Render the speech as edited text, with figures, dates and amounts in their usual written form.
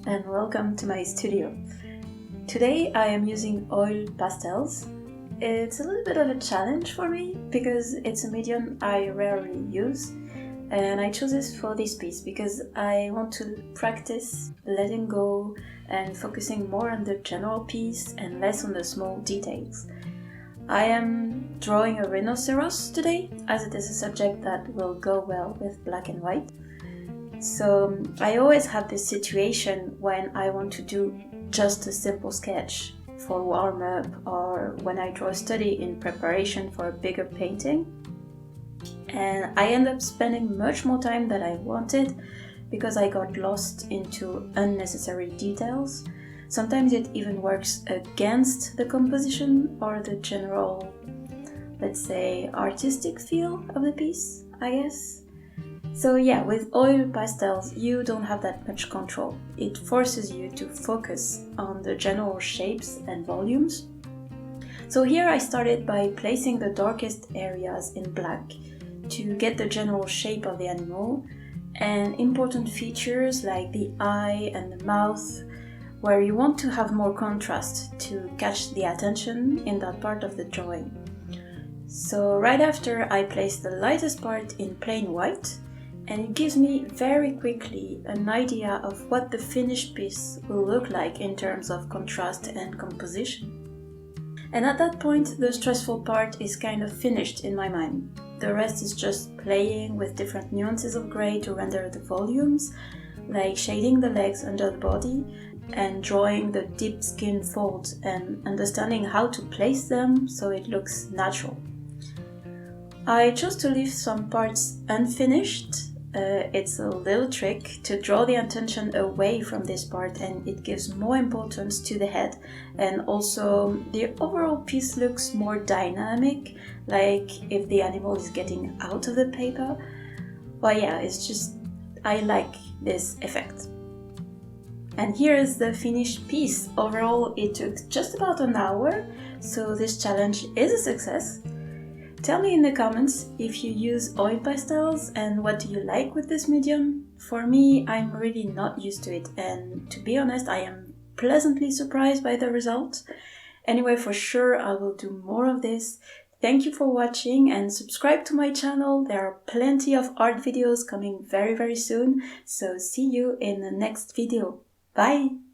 and welcome to my studio. Today I am using oil pastels. It's a little bit of a challenge for me because it's a medium I rarely use, and I chose this for this piece because I want to practice letting go and focusing more on the general piece and less on the small details. I am drawing a rhinoceros today, as it is a subject that will go well with black and white. So I always have this situation when I want to do just a simple sketch for warm-up or when I draw a study in preparation for a bigger painting. And I end up spending much more time than I wanted because I got lost into unnecessary details. Sometimes it even works against the composition or the general, let's say, artistic feel of the piece, I guess. So yeah, with oil pastels, you don't have that much control. It forces you to focus on the general shapes and volumes. So here I started by placing the darkest areas in black to get the general shape of the animal and important features like the eye and the mouth, where you want to have more contrast to catch the attention in that part of the drawing. So right after I place the lightest part in plain white, and it gives me very quickly an idea of what the finished piece will look like in terms of contrast and composition. And at that point, the stressful part is kind of finished in my mind. The rest is just playing with different nuances of gray to render the volumes, like shading the legs under the body and drawing the deep skin folds and understanding how to place them so it looks natural. I chose to leave some parts unfinished. It's a little trick to draw the attention away from this part, and it gives more importance to the head, and also the overall piece looks more dynamic, like if the animal is getting out of the paper. Well, yeah, it's just, I like this effect. And here is the finished piece. Overall, it took just about an hour, so this challenge is a success. Tell me in the comments if you use oil pastels and what do you like with this medium. For me, I'm really not used to it, and to be honest, I am pleasantly surprised by the result. Anyway, for sure I will do more of this. Thank you for watching and subscribe to my channel. There are plenty of art videos coming very soon, so see you in the next video. Bye!